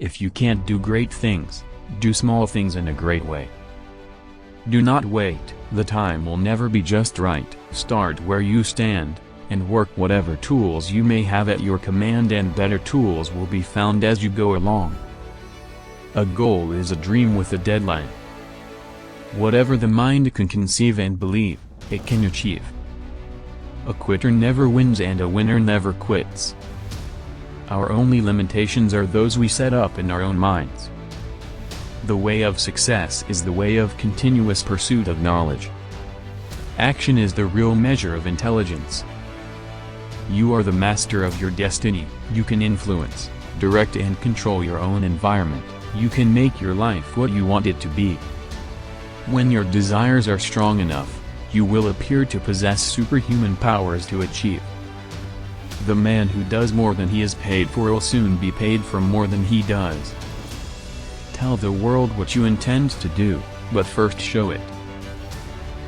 If you can't do great things, do small things in a great way. Do not wait, the time will never be just right. Start where you stand, and work whatever tools you may have at your command, and better tools will be found as you go along. A goal is a dream with a deadline. Whatever the mind can conceive and believe, it can achieve. A quitter never wins and a winner never quits. Our only limitations are those we set up in our own minds. The way of success is the way of continuous pursuit of knowledge. Action is the real measure of intelligence. You are the master of your destiny. You can influence, direct and control your own environment. You can make your life what you want it to be. When your desires are strong enough, you will appear to possess superhuman powers to achieve. The man who does more than he is paid for will soon be paid for more than he does. Tell the world what you intend to do, but first show it.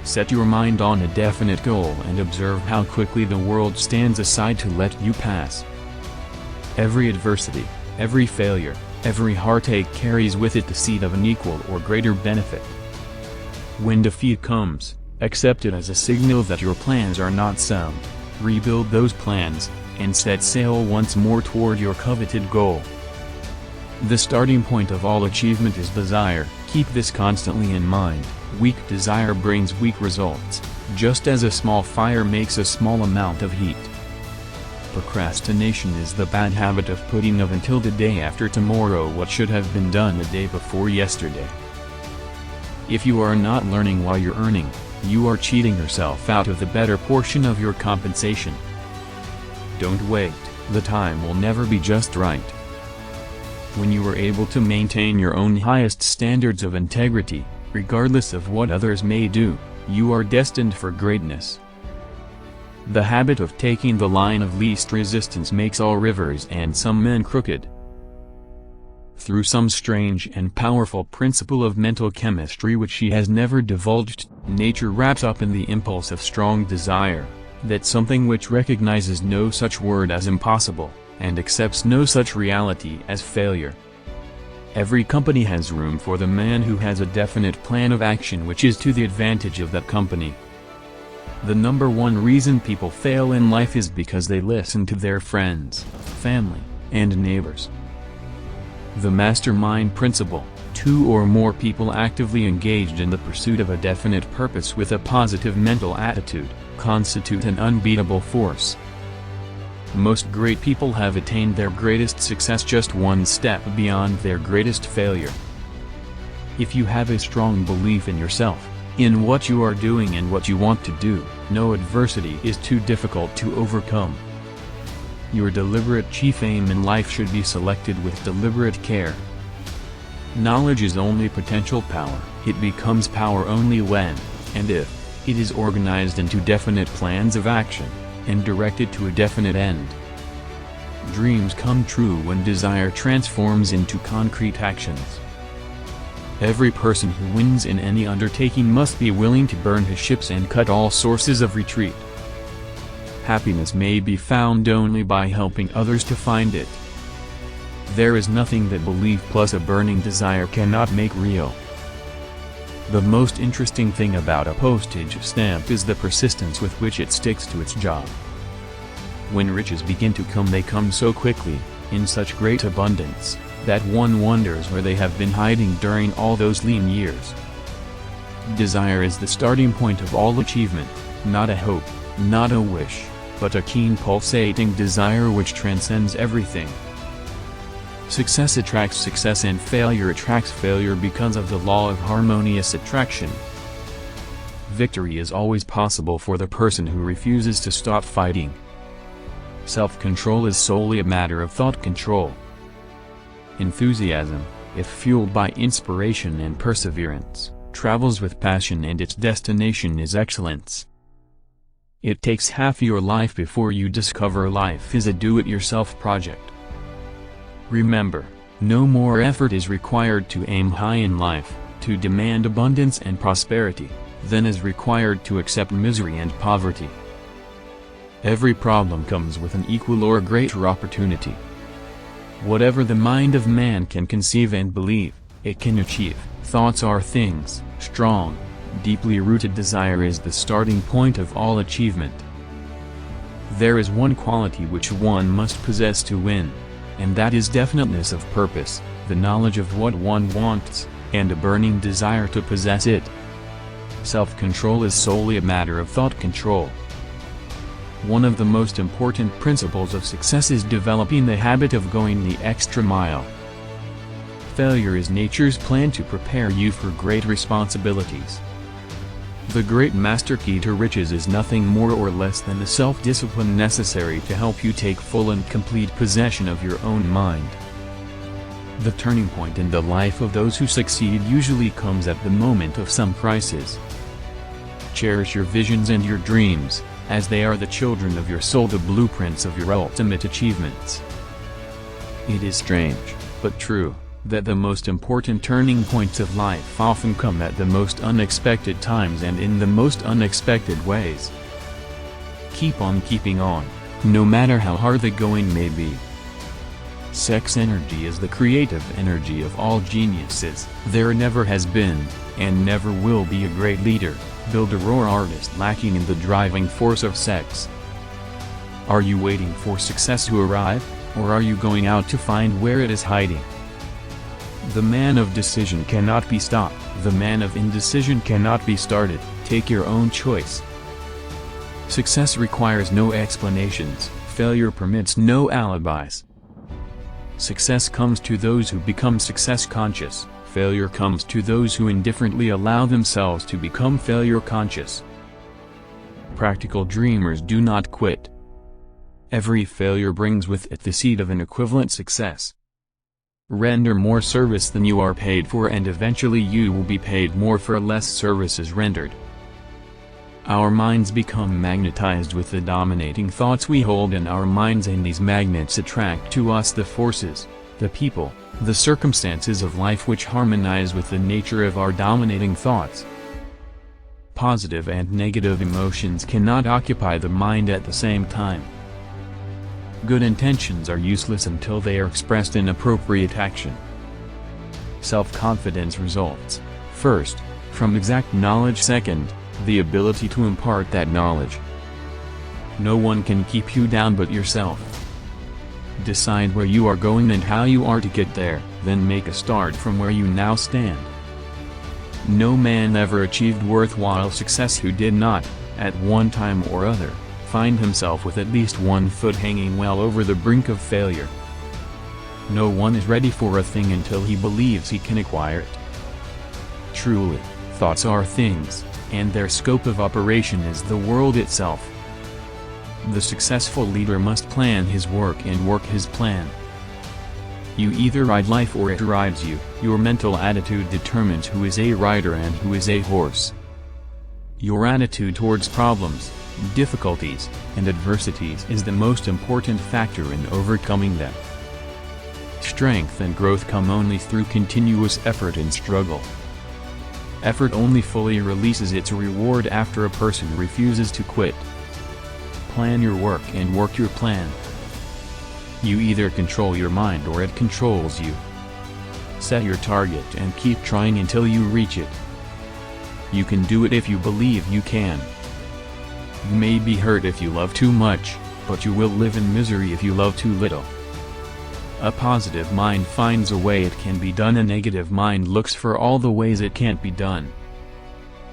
Set your mind on a definite goal and observe how quickly the world stands aside to let you pass. Every adversity, every failure, every heartache carries with it the seed of an equal or greater benefit. When defeat comes, accept it as a signal that your plans are not sound. Rebuild those plans, and set sail once more toward your coveted goal. The starting point of all achievement is desire. Keep this constantly in mind. Weak desire brings weak results, just as a small fire makes a small amount of heat. Procrastination is the bad habit of putting off until the day after tomorrow what should have been done the day before yesterday. If you are not learning while you're earning, you are cheating yourself out of the better portion of your compensation. Don't wait, the time will never be just right. When you are able to maintain your own highest standards of integrity, regardless of what others may do, you are destined for greatness. The habit of taking the line of least resistance makes all rivers and some men crooked. Through some strange and powerful principle of mental chemistry which she has never divulged, nature wraps up in the impulse of strong desire, that something which recognizes no such word as impossible, and accepts no such reality as failure. Every company has room for the man who has a definite plan of action which is to the advantage of that company. The number one reason people fail in life is because they listen to their friends, family, and neighbors. The mastermind principle, two or more people actively engaged in the pursuit of a definite purpose with a positive mental attitude, constitute an unbeatable force. Most great people have attained their greatest success just one step beyond their greatest failure. If you have a strong belief in yourself, in what you are doing and what you want to do, no adversity is too difficult to overcome. Your deliberate chief aim in life should be selected with deliberate care. Knowledge is only potential power. It becomes power only when, and if, it is organized into definite plans of action, and directed to a definite end. Dreams come true when desire transforms into concrete actions. Every person who wins in any undertaking must be willing to burn his ships and cut all sources of retreat. Happiness may be found only by helping others to find it. There is nothing that belief plus a burning desire cannot make real. The most interesting thing about a postage stamp is the persistence with which it sticks to its job. When riches begin to come, they come so quickly, in such great abundance, that one wonders where they have been hiding during all those lean years. Desire is the starting point of all achievement, not a hope, not a wish, but a keen pulsating desire which transcends everything. Success attracts success and failure attracts failure because of the law of harmonious attraction. Victory is always possible for the person who refuses to stop fighting. Self-control is solely a matter of thought control. Enthusiasm, if fueled by inspiration and perseverance, travels with passion and its destination is excellence. It takes half your life before you discover life is a do-it-yourself project. Remember, no more effort is required to aim high in life, to demand abundance and prosperity, than is required to accept misery and poverty. Every problem comes with an equal or greater opportunity. Whatever the mind of man can conceive and believe, it can achieve. Thoughts are things. Strong, deeply rooted desire is the starting point of all achievement. There is one quality which one must possess to win, and that is definiteness of purpose, the knowledge of what one wants, and a burning desire to possess it. Self-control is solely a matter of thought control. One of the most important principles of success is developing the habit of going the extra mile. Failure is nature's plan to prepare you for great responsibilities. The great master key to riches is nothing more or less than the self-discipline necessary to help you take full and complete possession of your own mind. The turning point in the life of those who succeed usually comes at the moment of some crisis. Cherish your visions and your dreams, as they are the children of your soul, the blueprints of your ultimate achievements. It is strange, but true, that the most important turning points of life often come at the most unexpected times and in the most unexpected ways. Keep on keeping on, no matter how hard the going may be. Sex energy is the creative energy of all geniuses. There never has been, and never will be, a great leader, builder or artist lacking in the driving force of sex. Are you waiting for success to arrive, or are you going out to find where it is hiding? The man of decision cannot be stopped. The man of indecision cannot be started. Take your own choice. Success requires no explanations. Failure permits no alibis. Success comes to those who become success conscious. Failure comes to those who indifferently allow themselves to become failure conscious. Practical dreamers do not quit. Every failure brings with it the seed of an equivalent success. Render more service than you are paid for, and eventually you will be paid more for less services rendered. Our minds become magnetized with the dominating thoughts we hold in our minds, and these magnets attract to us the forces, the people, the circumstances of life which harmonize with the nature of our dominating thoughts. Positive and negative emotions cannot occupy the mind at the same time. Good intentions are useless until they are expressed in appropriate action. Self-confidence results, first, from exact knowledge. Second, the ability to impart that knowledge. No one can keep you down but yourself. Decide where you are going and how you are to get there, then make a start from where you now stand. No man ever achieved worthwhile success who did not, at one time or other, find himself with at least one foot hanging well over the brink of failure. No one is ready for a thing until he believes he can acquire it. Truly, thoughts are things, and their scope of operation is the world itself. The successful leader must plan his work and work his plan. You either ride life or it rides you. Your mental attitude determines who is a rider and who is a horse. Your attitude towards problems, difficulties, and adversities is the most important factor in overcoming them. Strength and growth come only through continuous effort and struggle. Effort only fully releases its reward after a person refuses to quit. Plan your work and work your plan. You either control your mind or it controls you. Set your target and keep trying until you reach it. You can do it if you believe you can. You may be hurt if you love too much, but you will live in misery if you love too little. A positive mind finds a way it can be done. A negative mind looks for all the ways it can't be done.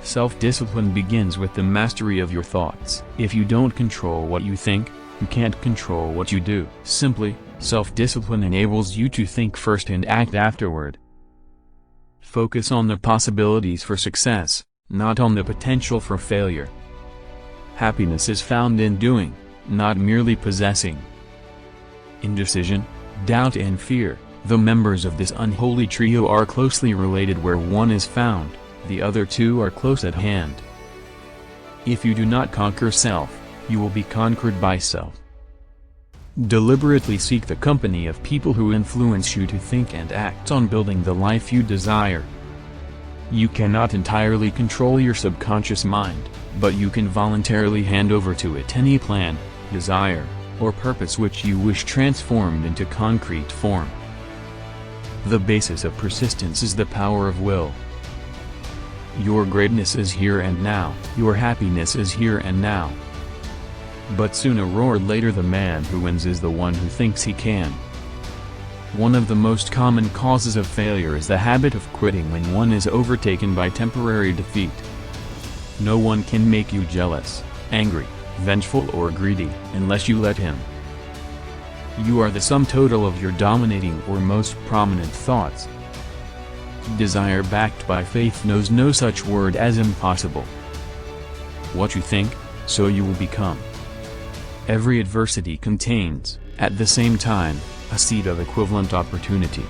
Self-discipline begins with the mastery of your thoughts. If you don't control what you think, you can't control what you do. Simply, self-discipline enables you to think first and act afterward. Focus on the possibilities for success, not on the potential for failure. Happiness is found in doing, not merely possessing. Indecision, doubt and fear, the members of this unholy trio, are closely related. Where one is found, the other two are close at hand. If you do not conquer self, you will be conquered by self. Deliberately seek the company of people who influence you to think and act on building the life you desire. You cannot entirely control your subconscious mind, but you can voluntarily hand over to it any plan, desire, or purpose which you wish transformed into concrete form. The basis of persistence is the power of will. Your greatness is here and now, your happiness is here and now. But sooner or later the man who wins is the one who thinks he can. One of the most common causes of failure is the habit of quitting when one is overtaken by temporary defeat. No one can make you jealous, angry, vengeful or greedy, unless you let him. You are the sum total of your dominating or most prominent thoughts. Desire backed by faith knows no such word as impossible. What you think, so you will become. Every adversity contains, at the same time, a seed of equivalent opportunity.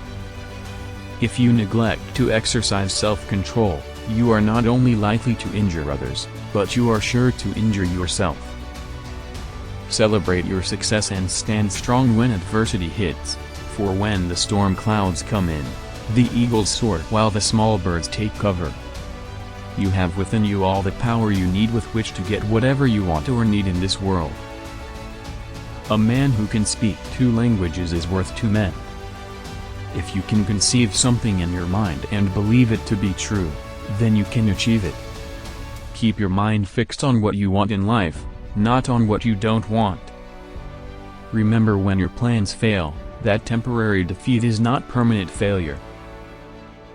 If you neglect to exercise self-control, you are not only likely to injure others, but you are sure to injure yourself. Celebrate your success and stand strong when adversity hits, for when the storm clouds come in, the eagles soar while the small birds take cover. You have within you all the power you need with which to get whatever you want or need in this world. A man who can speak 2 languages is worth 2 men. If you can conceive something in your mind and believe it to be true, then you can achieve it. Keep your mind fixed on what you want in life, not on what you don't want. Remember, when your plans fail, that temporary defeat is not permanent failure.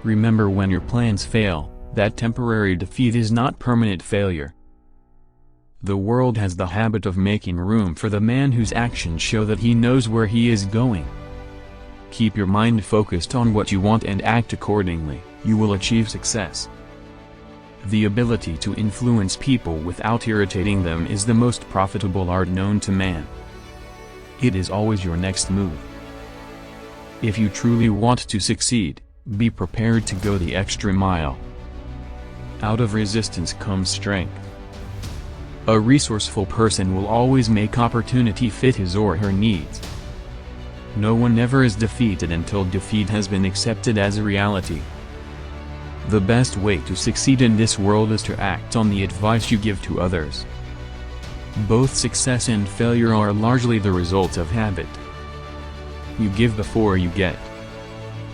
Remember, when your plans fail, that temporary defeat is not permanent failure. The world has the habit of making room for the man whose actions show that he knows where he is going. Keep your mind focused on what you want and act accordingly, you will achieve success. The ability to influence people without irritating them is the most profitable art known to man. It is always your next move. If you truly want to succeed, be prepared to go the extra mile. Out of resistance comes strength. A resourceful person will always make opportunity fit his or her needs. No one ever is defeated until defeat has been accepted as a reality. The best way to succeed in this world is to act on the advice you give to others. Both success and failure are largely the result of habit. You give before you get.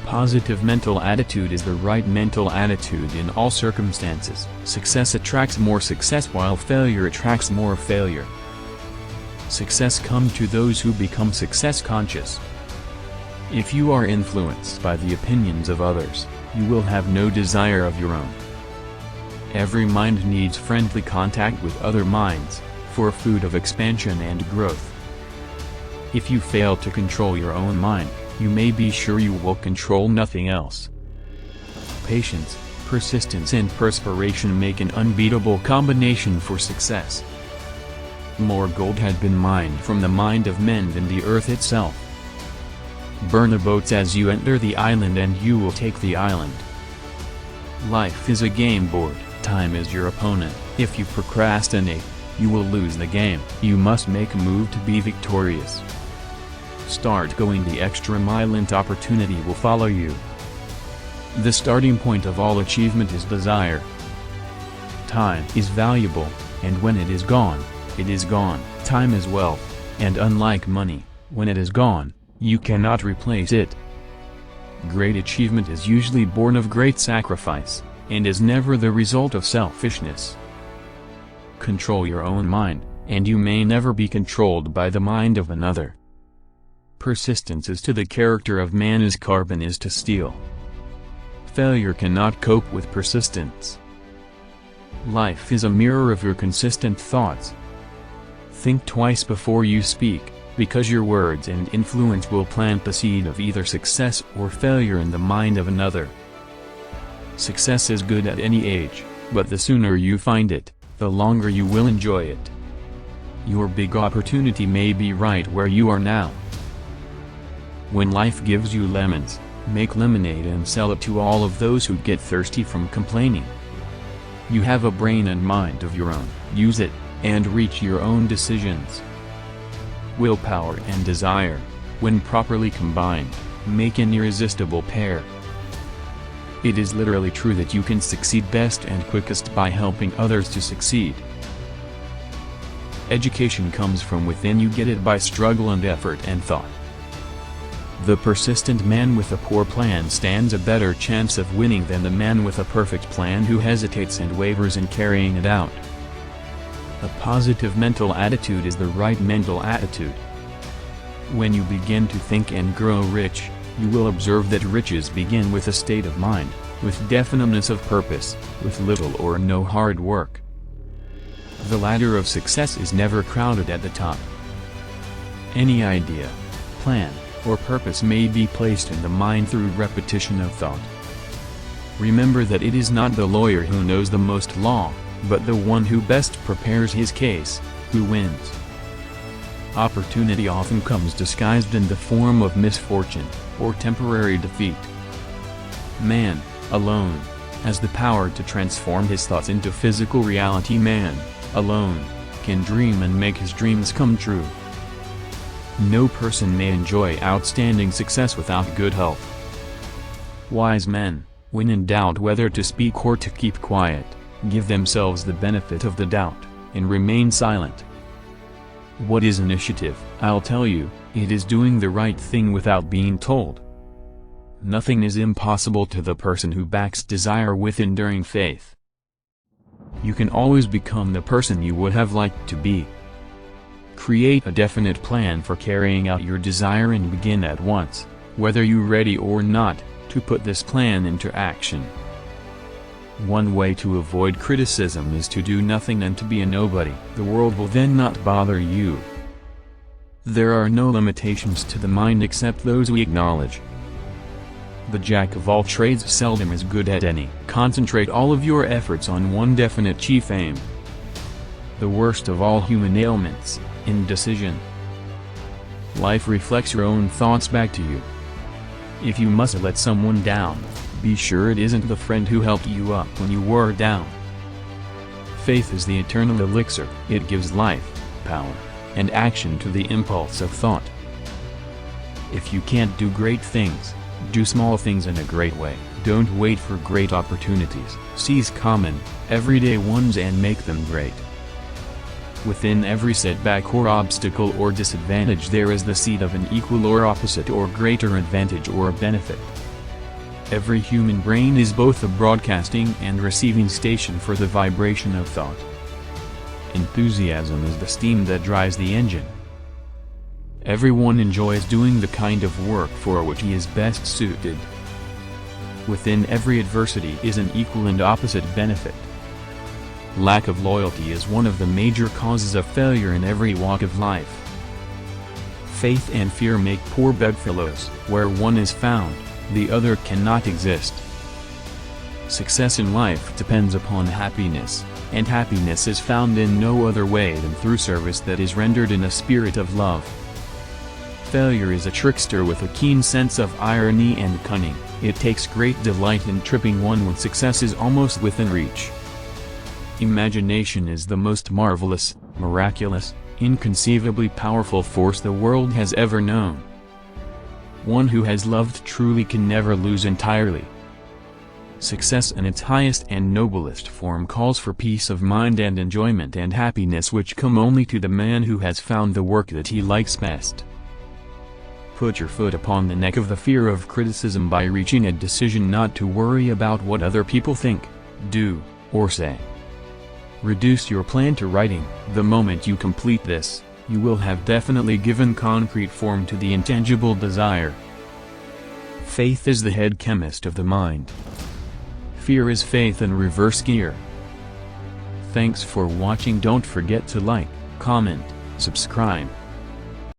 Positive mental attitude is the right mental attitude in all circumstances. Success attracts more success while failure attracts more failure. Success comes to those who become success conscious. If you are influenced by the opinions of others, you will have no desire of your own. Every mind needs friendly contact with other minds, for food of expansion and growth. If you fail to control your own mind, you may be sure you will control nothing else. Patience, persistence and perspiration make an unbeatable combination for success. More gold had been mined from the mind of men than the earth itself. Burn the boats as you enter the island and you will take the island. Life is a game board, time is your opponent. If you procrastinate, you will lose the game. You must make a move to be victorious. Start going the extra mile and opportunity will follow you. The starting point of all achievement is desire. Time is valuable, and when it is gone, it is gone. Time is wealth, and unlike money, when it is gone, you cannot replace it. Great achievement is usually born of great sacrifice, and is never the result of selfishness. Control your own mind, and you may never be controlled by the mind of another. Persistence is to the character of man as carbon is to steel. Failure cannot cope with persistence. Life is a mirror of your consistent thoughts. Think twice before you speak, because your words and influence will plant the seed of either success or failure in the mind of another. Success is good at any age, but the sooner you find it, the longer you will enjoy it. Your big opportunity may be right where you are now. When life gives you lemons, make lemonade and sell it to all of those who get thirsty from complaining. You have a brain and mind of your own, use it, and reach your own decisions. Willpower and desire, when properly combined, make an irresistible pair. It is literally true that you can succeed best and quickest by helping others to succeed. Education comes from within. You get it by struggle and effort and thought. The persistent man with a poor plan stands a better chance of winning than the man with a perfect plan who hesitates and wavers in carrying it out. A positive mental attitude is the right mental attitude. When you begin to think and grow rich, you will observe that riches begin with a state of mind, with definiteness of purpose, with little or no hard work. The ladder of success is never crowded at the top. Any idea, plan, or purpose may be placed in the mind through repetition of thought. Remember that it is not the lawyer who knows the most law, but the one who best prepares his case, who wins. Opportunity often comes disguised in the form of misfortune, or temporary defeat. Man, alone, has the power to transform his thoughts into physical reality. Man, alone, can dream and make his dreams come true. No person may enjoy outstanding success without good health. Wise men, when in doubt whether to speak or to keep quiet, give themselves the benefit of the doubt, and remain silent. What is initiative? I'll tell you, it is doing the right thing without being told. Nothing is impossible to the person who backs desire with enduring faith. You can always become the person you would have liked to be. Create a definite plan for carrying out your desire and begin at once, whether you're ready or not, to put this plan into action. One way to avoid criticism is to do nothing and to be a nobody. The world will then not bother you. There are no limitations to the mind except those we acknowledge. The jack of all trades seldom is good at any. Concentrate all of your efforts on one definite chief aim. The worst of all human ailments, indecision. Life reflects your own thoughts back to you. If you must let someone down, be sure it isn't the friend who helped you up when you were down. Faith is the eternal elixir. It gives life, power, and action to the impulse of thought. If you can't do great things, do small things in a great way. Don't wait for great opportunities. Seize common, everyday ones and make them great. Within every setback or obstacle or disadvantage there is the seed of an equal or opposite or greater advantage or benefit. Every human brain is both a broadcasting and receiving station for the vibration of thought. Enthusiasm is the steam that drives the engine. Everyone enjoys doing the kind of work for which he is best suited. Within every adversity is an equal and opposite benefit. Lack of loyalty is one of the major causes of failure in every walk of life. Faith and fear make poor bedfellows. Where one is found, the other cannot exist. Success in life depends upon happiness, and happiness is found in no other way than through service that is rendered in a spirit of love. Failure is a trickster with a keen sense of irony and cunning. It takes great delight in tripping one when success is almost within reach. Imagination is the most marvelous, miraculous, inconceivably powerful force the world has ever known. One who has loved truly can never lose entirely. Success in its highest and noblest form calls for peace of mind and enjoyment and happiness which come only to the man who has found the work that he likes best. Put your foot upon the neck of the fear of criticism by reaching a decision not to worry about what other people think, do, or say. Reduce your plan to writing. The moment you complete this, you will have definitely given concrete form to the intangible desire. Faith is the head chemist of the mind. Fear is faith in reverse gear. Thanks for watching. Don't forget to like, comment, subscribe.